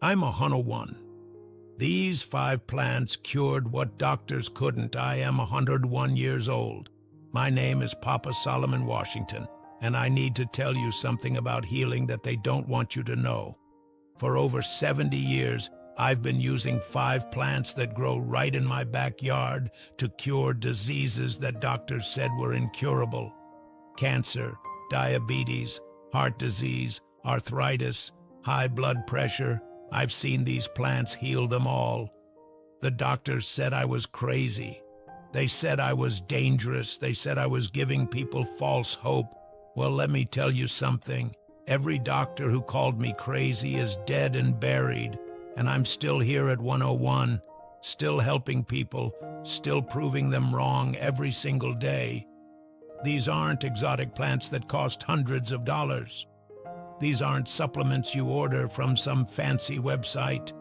I'm a 101. These 5 plants cured what doctors couldn't. I am 101 years old. My name is Papa Solomon Washington, and I need to tell you something about healing that they don't want you to know. For over 70 years, I've been using 5 plants that grow right in my backyard to cure diseases that doctors said were incurable. Cancer, diabetes, heart disease, arthritis, high blood pressure. I've seen these plants heal them all. The doctors said I was crazy. They said I was dangerous. They said I was giving people false hope. Well, let me tell you something. Every doctor who called me crazy is dead and buried, and I'm still here at 101, still helping people, still proving them wrong every single day. These aren't exotic plants that cost hundreds of dollars. These aren't supplements you order from some fancy website.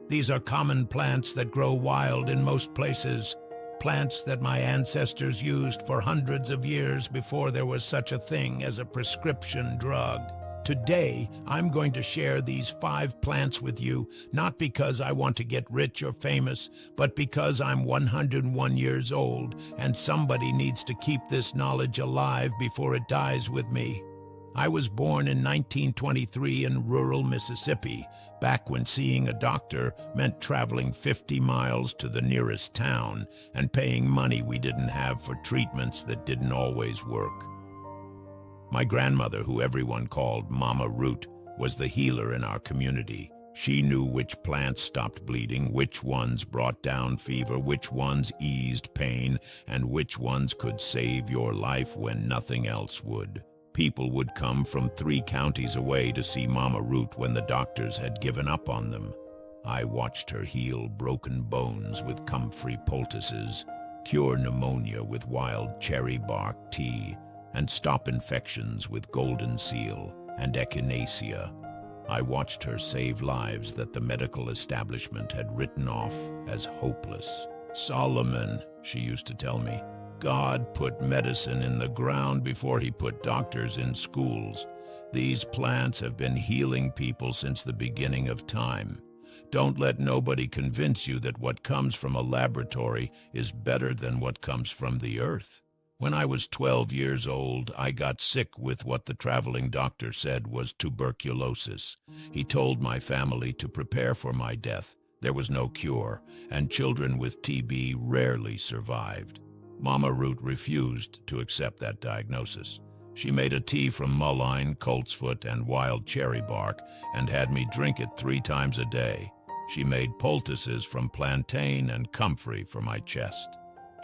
These are common plants that grow wild in most places, plants that my ancestors used for hundreds of years before there was such a thing as a prescription drug. Today, I'm going to share these 5 plants with you, not because I want to get rich or famous, but because I'm 101 years old, and somebody needs to keep this knowledge alive before it dies with me. I was born in 1923 in rural Mississippi, back when seeing a doctor meant traveling 50 miles to the nearest town and paying money we didn't have for treatments that didn't always work. My grandmother, who everyone called Mama Root, was the healer in our community. She knew which plants stopped bleeding, which ones brought down fever, which ones eased pain, and which ones could save your life when nothing else would. People would come from 3 counties away to see Mama Root when the doctors had given up on them. I watched her heal broken bones with comfrey poultices, cure pneumonia with wild cherry bark tea, and stop infections with golden seal and echinacea. I watched her save lives that the medical establishment had written off as hopeless. Solomon, she used to tell me, God put medicine in the ground before he put doctors in schools. These plants have been healing people since the beginning of time. Don't let nobody convince you that what comes from a laboratory is better than what comes from the earth. When I was 12 years old, I got sick with what the traveling doctor said was tuberculosis. He told my family to prepare for my death. There was no cure, and children with TB rarely survived. Mama Root refused to accept that diagnosis. She made a tea from mullein, coltsfoot, and wild cherry bark and had me drink it 3 times a day. She made poultices from plantain and comfrey for my chest.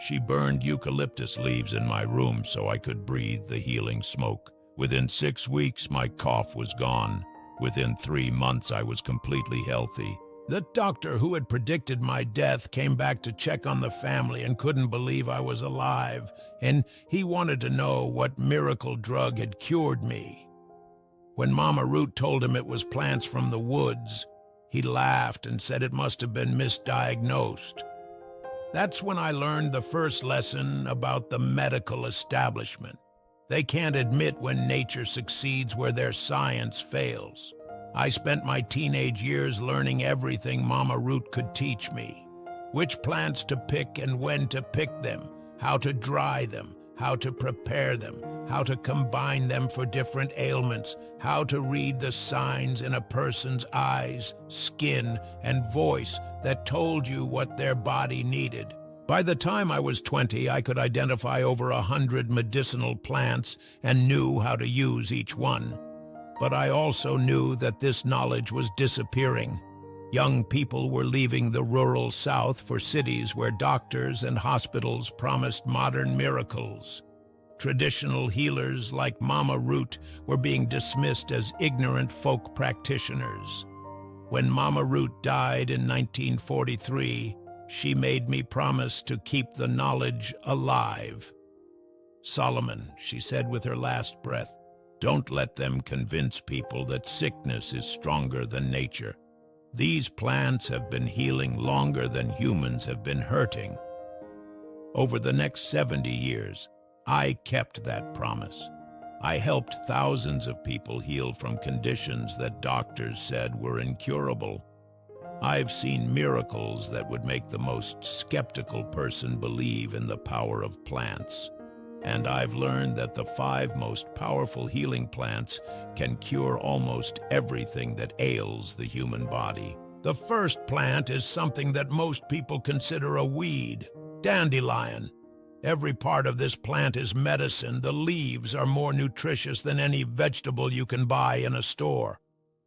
She burned eucalyptus leaves in my room so I could breathe the healing smoke. Within 6 weeks, my cough was gone. Within 3 months, I was completely healthy. The doctor who had predicted my death came back to check on the family and couldn't believe I was alive, and he wanted to know what miracle drug had cured me. When Mama Root told him it was plants from the woods, he laughed and said it must have been misdiagnosed. That's when I learned the first lesson about the medical establishment. They can't admit when nature succeeds where their science fails. I spent my teenage years learning everything Mama Root could teach me. Which plants to pick and when to pick them, how to dry them, how to prepare them, how to combine them for different ailments, how to read the signs in a person's eyes, skin, and voice that told you what their body needed. By the time I was 20, I could identify over 100 medicinal plants and knew how to use each one. But I also knew that this knowledge was disappearing. Young people were leaving the rural South for cities where doctors and hospitals promised modern miracles. Traditional healers like Mama Root were being dismissed as ignorant folk practitioners. When Mama Root died in 1943, she made me promise to keep the knowledge alive. Solomon, she said with her last breath, don't let them convince people that sickness is stronger than nature. These plants have been healing longer than humans have been hurting. Over the next 70 years, I kept that promise. I helped thousands of people heal from conditions that doctors said were incurable. I've seen miracles that would make the most skeptical person believe in the power of plants. And I've learned that the 5 most powerful healing plants can cure almost everything that ails the human body. The first plant is something that most people consider a weed, dandelion. Every part of this plant is medicine. The leaves are more nutritious than any vegetable you can buy in a store.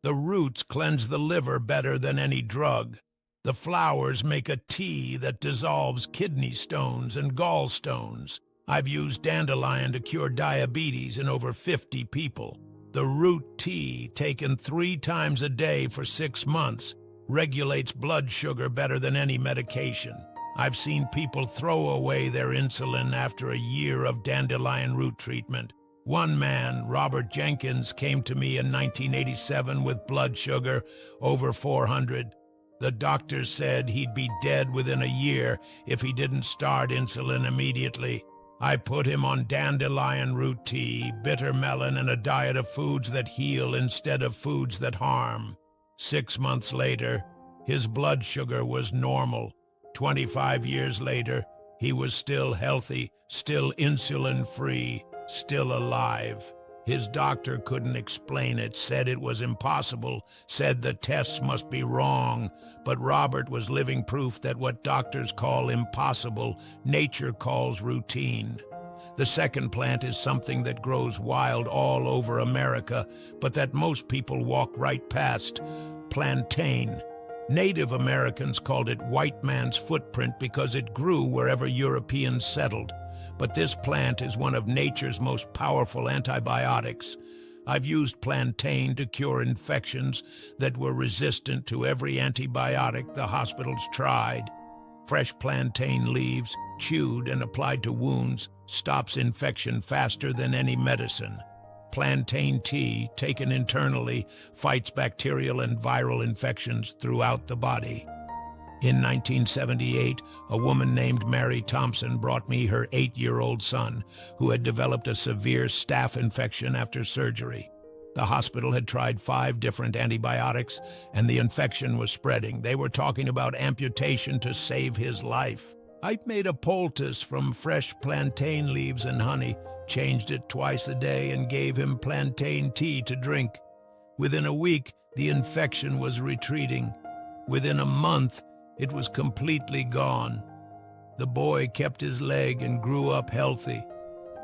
The roots cleanse the liver better than any drug. The flowers make a tea that dissolves kidney stones and gallstones. I've used dandelion to cure diabetes in over 50 people. The root tea, taken 3 times a day for 6 months, regulates blood sugar better than any medication. I've seen people throw away their insulin after a year of dandelion root treatment. One man, Robert Jenkins, came to me in 1987 with blood sugar over 400. The doctor said he'd be dead within a year if he didn't start insulin immediately. I put him on dandelion root tea, bitter melon, and a diet of foods that heal instead of foods that harm. 6 months later, his blood sugar was normal. 25 years later, he was still healthy, still insulin-free, still alive. His doctor couldn't explain it, said it was impossible, said the tests must be wrong, but Robert was living proof that what doctors call impossible, nature calls routine. The second plant is something that grows wild all over America, but that most people walk right past: plantain. Native Americans called it white man's footprint because it grew wherever Europeans settled. But this plant is one of nature's most powerful antibiotics. I've used plantain to cure infections that were resistant to every antibiotic the hospitals tried. Fresh plantain leaves, chewed and applied to wounds, stops infection faster than any medicine. Plantain tea, taken internally, fights bacterial and viral infections throughout the body. In 1978, a woman named Mary Thompson brought me her 8-year-old son, who had developed a severe staph infection after surgery. The hospital had tried 5 different antibiotics, and the infection was spreading. They were talking about amputation to save his life. I made a poultice from fresh plantain leaves and honey, changed it twice a day, and gave him plantain tea to drink. Within a week, the infection was retreating. Within a month, it was completely gone. The boy kept his leg and grew up healthy.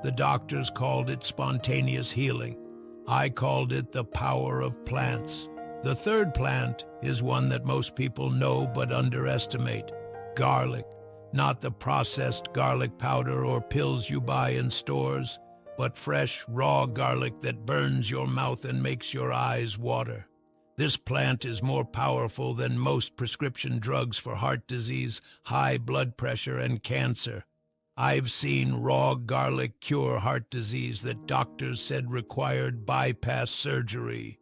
The doctors called it spontaneous healing. I called it the power of plants. The third plant is one that most people know but underestimate: garlic. Not the processed garlic powder or pills you buy in stores, but fresh, raw garlic that burns your mouth and makes your eyes water. This plant is more powerful than most prescription drugs for heart disease, high blood pressure, and cancer. I've seen raw garlic cure heart disease that doctors said required bypass surgery.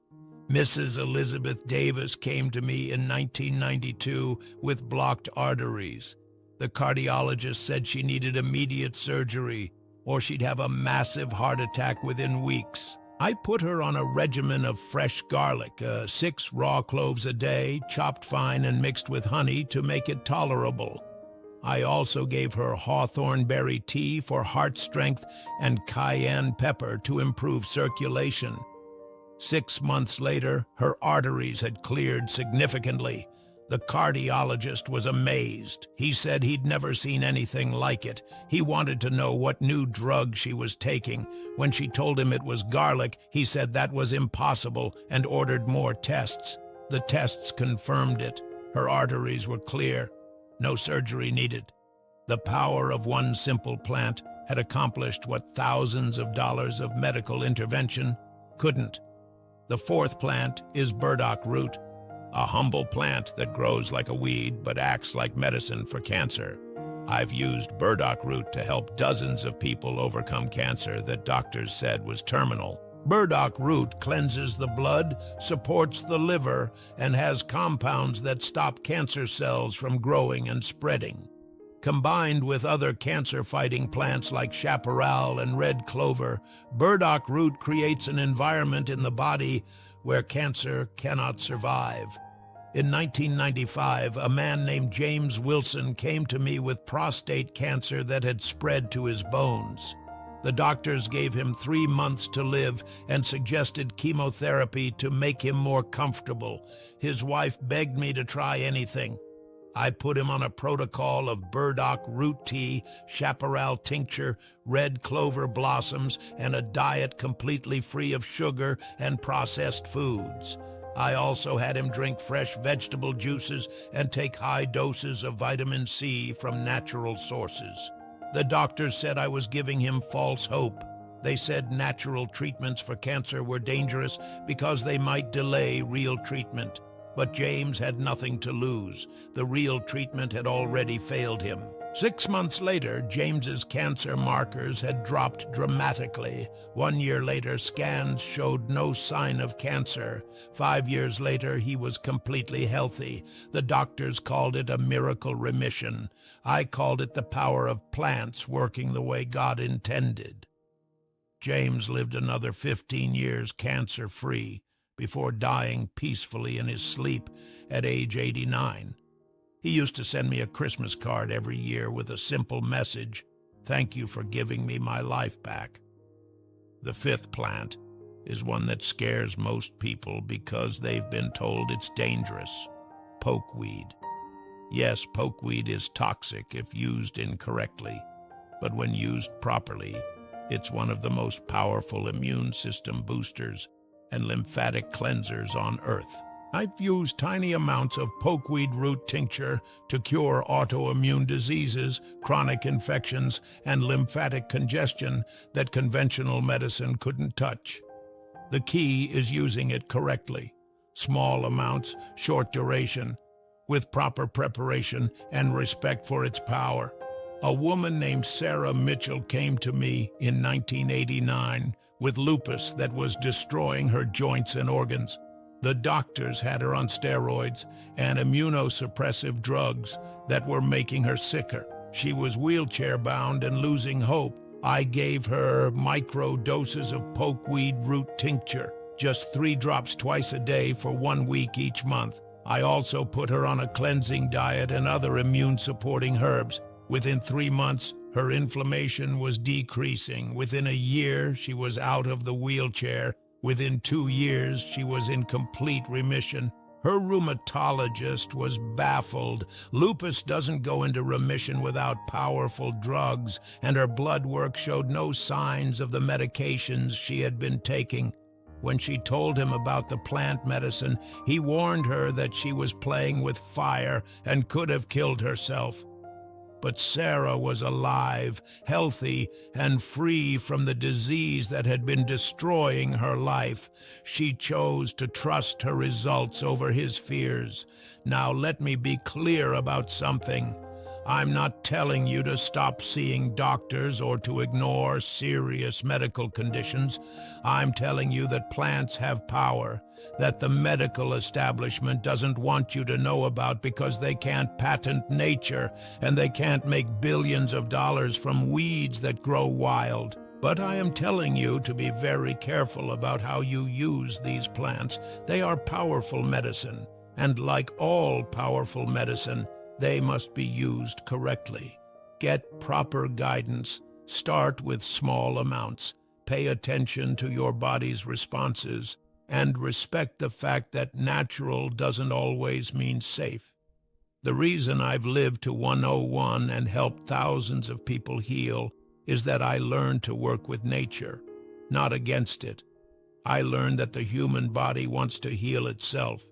Mrs. Elizabeth Davis came to me in 1992 with blocked arteries. The cardiologist said she needed immediate surgery, or she'd have a massive heart attack within weeks. I put her on a regimen of fresh garlic, 6 raw cloves a day, chopped fine and mixed with honey to make it tolerable. I also gave her hawthorn berry tea for heart strength and cayenne pepper to improve circulation. 6 months later, her arteries had cleared significantly. The cardiologist was amazed. He said he'd never seen anything like it. He wanted to know what new drug she was taking. When she told him it was garlic, he said that was impossible and ordered more tests. The tests confirmed it. Her arteries were clear. No surgery needed. The power of one simple plant had accomplished what thousands of dollars of medical intervention couldn't. The fourth plant is burdock root, a humble plant that grows like a weed but acts like medicine for cancer. I've used burdock root to help dozens of people overcome cancer that doctors said was terminal. Burdock root cleanses the blood, supports the liver, and has compounds that stop cancer cells from growing and spreading. Combined with other cancer-fighting plants like chaparral and red clover, burdock root creates an environment in the body where cancer cannot survive. In 1995, a man named James Wilson came to me with prostate cancer that had spread to his bones. The doctors gave him 3 months to live and suggested chemotherapy to make him more comfortable. His wife begged me to try anything. I put him on a protocol of burdock root tea, chaparral tincture, red clover blossoms, and a diet completely free of sugar and processed foods. I also had him drink fresh vegetable juices and take high doses of vitamin C from natural sources. The doctors said I was giving him false hope. They said natural treatments for cancer were dangerous because they might delay real treatment. But James had nothing to lose. The real treatment had already failed him. 6 months later, James's cancer markers had dropped dramatically. 1 year later, scans showed no sign of cancer. 5 years later, he was completely healthy. The doctors called it a miracle remission. I called it the power of plants working the way God intended. James lived another 15 years cancer-free before dying peacefully in his sleep at age 89. He used to send me a Christmas card every year with a simple message, "Thank you for giving me my life back." The 5th plant is one that scares most people because they've been told it's dangerous: pokeweed. Yes, pokeweed is toxic if used incorrectly, but when used properly, it's one of the most powerful immune system boosters and lymphatic cleansers on Earth. I've used tiny amounts of pokeweed root tincture to cure autoimmune diseases, chronic infections, and lymphatic congestion that conventional medicine couldn't touch. The key is using it correctly. Small amounts, short duration, with proper preparation and respect for its power. A woman named Sarah Mitchell came to me in 1989 with lupus that was destroying her joints and organs. The doctors had her on steroids and immunosuppressive drugs that were making her sicker. She was wheelchair-bound and losing hope. I gave her micro doses of pokeweed root tincture, just 3 drops twice a day for 1 week each month. I also put her on a cleansing diet and other immune-supporting herbs. Within 3 months, her inflammation was decreasing. Within a year, she was out of the wheelchair. Within 2 years, she was in complete remission. Her rheumatologist was baffled. Lupus doesn't go into remission without powerful drugs, and her blood work showed no signs of the medications she had been taking. When she told him about the plant medicine, he warned her that she was playing with fire and could have killed herself. But Sarah was alive, healthy, and free from the disease that had been destroying her life. She chose to trust her results over his fears. Now let me be clear about something. I'm not telling you to stop seeing doctors or to ignore serious medical conditions. I'm telling you that plants have power, that the medical establishment doesn't want you to know about because they can't patent nature and they can't make billions of dollars from weeds that grow wild. But I am telling you to be very careful about how you use these plants. They are powerful medicine, and like all powerful medicine, they must be used correctly. Get proper guidance. Start with small amounts. Pay attention to your body's responses, and respect the fact that natural doesn't always mean safe. The reason I've lived to 101 and helped thousands of people heal is that I learned to work with nature, not against it. I learned that the human body wants to heal itself,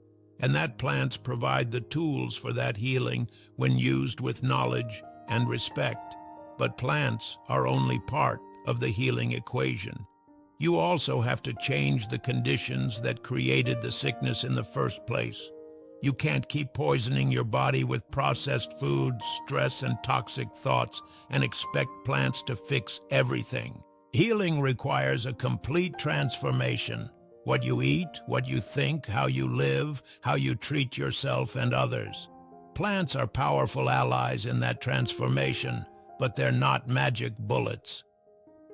and that plants provide the tools for that healing when used with knowledge and respect. But plants are only part of the healing equation. You also have to change the conditions that created the sickness in the first place. You can't keep poisoning your body with processed food, stress, and toxic thoughts and expect plants to fix everything. Healing requires a complete transformation. What you eat, what you think, how you live, how you treat yourself and others. Plants are powerful allies in that transformation, but they're not magic bullets.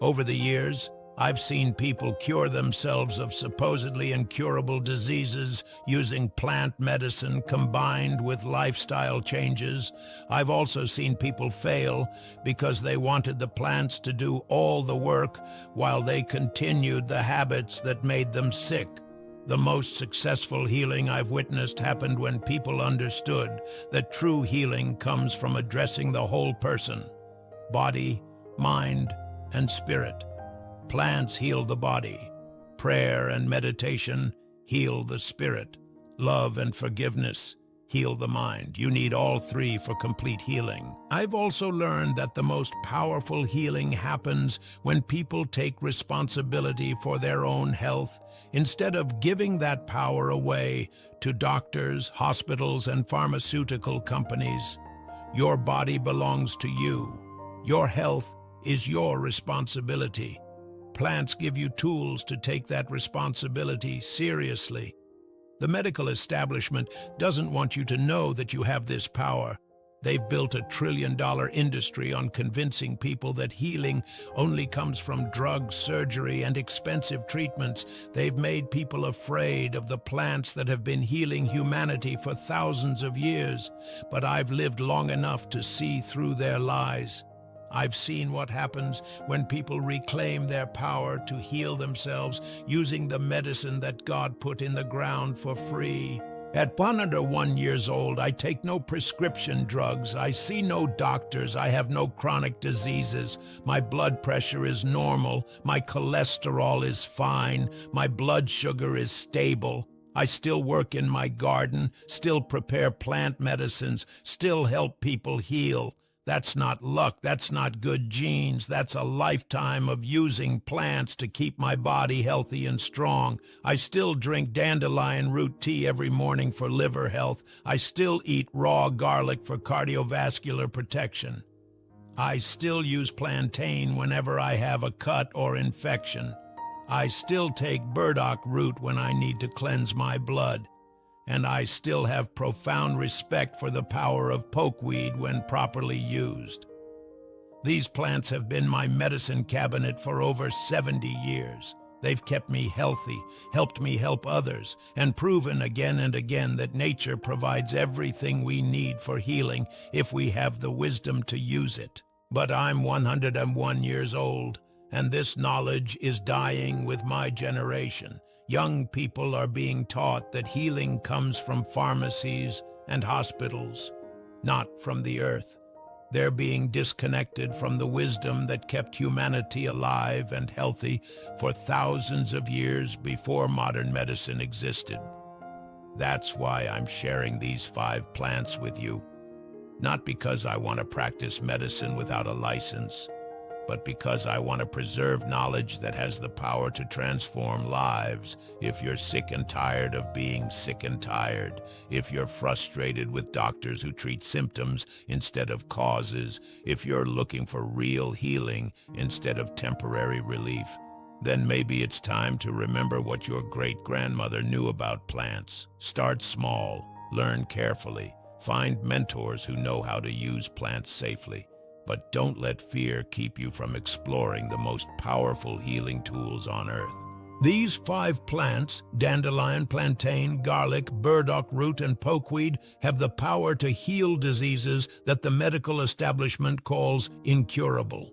Over the years, I've seen people cure themselves of supposedly incurable diseases using plant medicine combined with lifestyle changes. I've also seen people fail because they wanted the plants to do all the work while they continued the habits that made them sick. The most successful healing I've witnessed happened when people understood that true healing comes from addressing the whole person: body, mind, and spirit. Plants heal the body. Prayer and meditation heal the spirit. Love and forgiveness heal the mind. You need all three for complete healing. I've also learned that the most powerful healing happens when people take responsibility for their own health instead of giving that power away to doctors, hospitals, and pharmaceutical companies. Your body belongs to you. Your health is your responsibility. Plants give you tools to take that responsibility seriously. The medical establishment doesn't want you to know that you have this power. They've built a trillion-dollar industry on convincing people that healing only comes from drugs, surgery, and expensive treatments. They've made people afraid of the plants that have been healing humanity for thousands of years. But I've lived long enough to see through their lies. I've seen what happens when people reclaim their power to heal themselves using the medicine that God put in the ground for free. At 101 years old, I take no prescription drugs. I see no doctors. I have no chronic diseases. My blood pressure is normal. My cholesterol is fine. My blood sugar is stable. I still work in my garden, still prepare plant medicines, still help people heal. That's not luck, that's not good genes, that's a lifetime of using plants to keep my body healthy and strong. I still drink dandelion root tea every morning for liver health. I still eat raw garlic for cardiovascular protection. I still use plantain whenever I have a cut or infection. I still take burdock root when I need to cleanse my blood. And I still have profound respect for the power of pokeweed when properly used. These plants have been my medicine cabinet for over 70 years. They've kept me healthy, helped me help others, and proven again and again that nature provides everything we need for healing if we have the wisdom to use it. But I'm 101 years old, and this knowledge is dying with my generation. Young people are being taught that healing comes from pharmacies and hospitals, not from the earth. They're being disconnected from the wisdom that kept humanity alive and healthy for thousands of years before modern medicine existed. That's why I'm sharing these 5 plants with you. Not because I want to practice medicine without a license, but because I want to preserve knowledge that has the power to transform lives. If you're sick and tired of being sick and tired, if you're frustrated with doctors who treat symptoms instead of causes, if you're looking for real healing instead of temporary relief, then maybe it's time to remember what your great-grandmother knew about plants. Start small, learn carefully, find mentors who know how to use plants safely. But don't let fear keep you from exploring the most powerful healing tools on earth. These 5 plants, dandelion, plantain, garlic, burdock root, and pokeweed, have the power to heal diseases that the medical establishment calls incurable.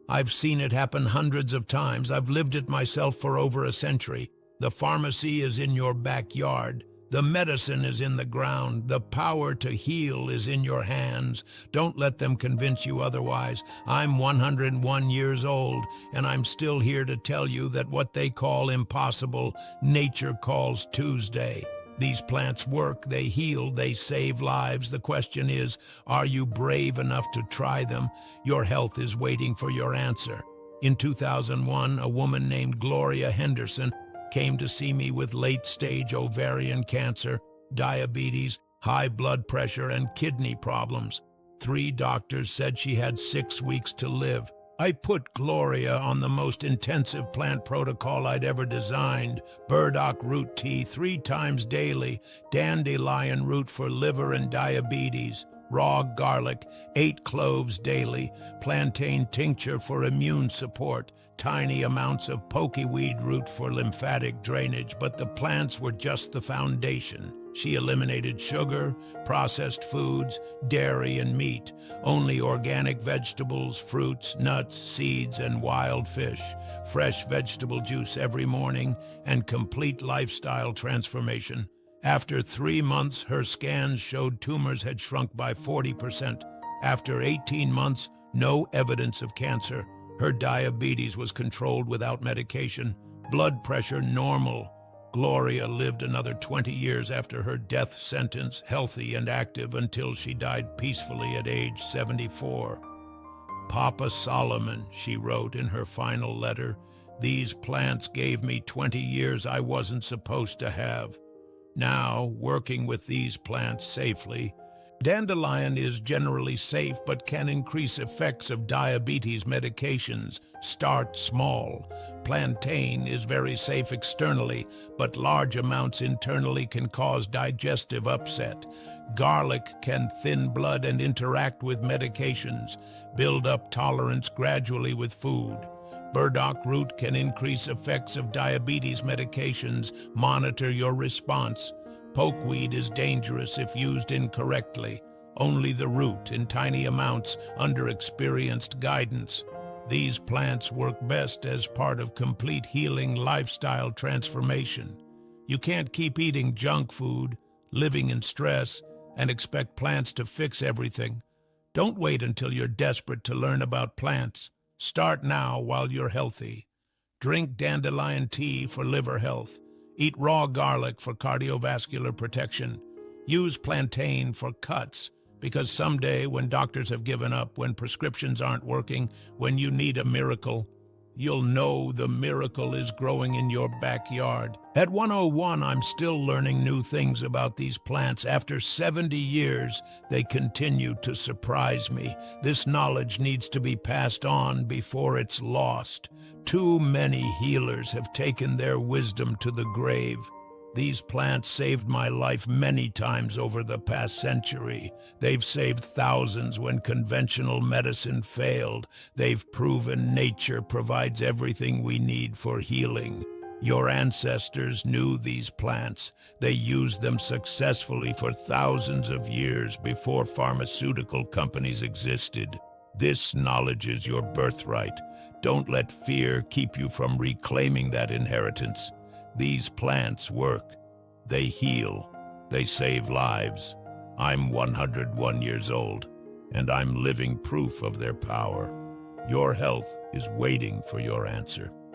I've seen it happen hundreds of times. I've lived it myself for over a century. The pharmacy is in your backyard. The medicine is in the ground. The power to heal is in your hands. Don't let them convince you otherwise. I'm 101 years old, and I'm still here to tell you that what they call impossible, nature calls Tuesday. These plants work, they heal, they save lives. The question is, are you brave enough to try them? Your health is waiting for your answer. In 2001, a woman named Gloria Henderson came to see me with late-stage ovarian cancer, diabetes, high blood pressure, and kidney problems. 3 doctors said she had 6 weeks to live. I put Gloria on the most intensive plant protocol I'd ever designed. Burdock root tea 3 times daily, dandelion root for liver and diabetes, raw garlic, 8 cloves daily, plantain tincture for immune support, tiny amounts of pokeweed root for lymphatic drainage, but the plants were just the foundation. She eliminated sugar, processed foods, dairy, and meat, only organic vegetables, fruits, nuts, seeds, and wild fish, fresh vegetable juice every morning, and complete lifestyle transformation. After 3 months, her scans showed tumors had shrunk by 40%. After 18 months, no evidence of cancer. Her diabetes was controlled without medication, blood pressure normal. Gloria lived another 20 years after her death sentence, healthy and active until she died peacefully at age 74. Papa Solomon, she wrote in her final letter, these plants gave me 20 years I wasn't supposed to have. Now, working with these plants safely, Dandelion is generally safe but can increase effects of diabetes medications. Start small. Plantain is very safe externally, but large amounts internally can cause digestive upset. Garlic can thin blood and interact with medications. Build up tolerance gradually with food. Burdock root can increase effects of diabetes medications. Monitor your response. Pokeweed is dangerous if used incorrectly. Only the root in tiny amounts under experienced guidance. These plants work best as part of complete healing lifestyle transformation. You can't keep eating junk food, living in stress, and expect plants to fix everything. Don't wait until you're desperate to learn about plants. Start now while you're healthy. Drink dandelion tea for liver health. Eat raw garlic for cardiovascular protection. Use plantain for cuts, because someday when doctors have given up, when prescriptions aren't working, when you need a miracle, you'll know the miracle is growing in your backyard. At 101, I'm still learning new things about these plants. After 70 years, they continue to surprise me. This knowledge needs to be passed on before it's lost. Too many healers have taken their wisdom to the grave. These plants saved my life many times over the past century. They've saved thousands when conventional medicine failed. They've proven nature provides everything we need for healing. Your ancestors knew these plants. They used them successfully for thousands of years before pharmaceutical companies existed. This knowledge is your birthright. Don't let fear keep you from reclaiming that inheritance. These plants work. They heal. They save lives. I'm 101 years old, and I'm living proof of their power. Your health is waiting for your answer.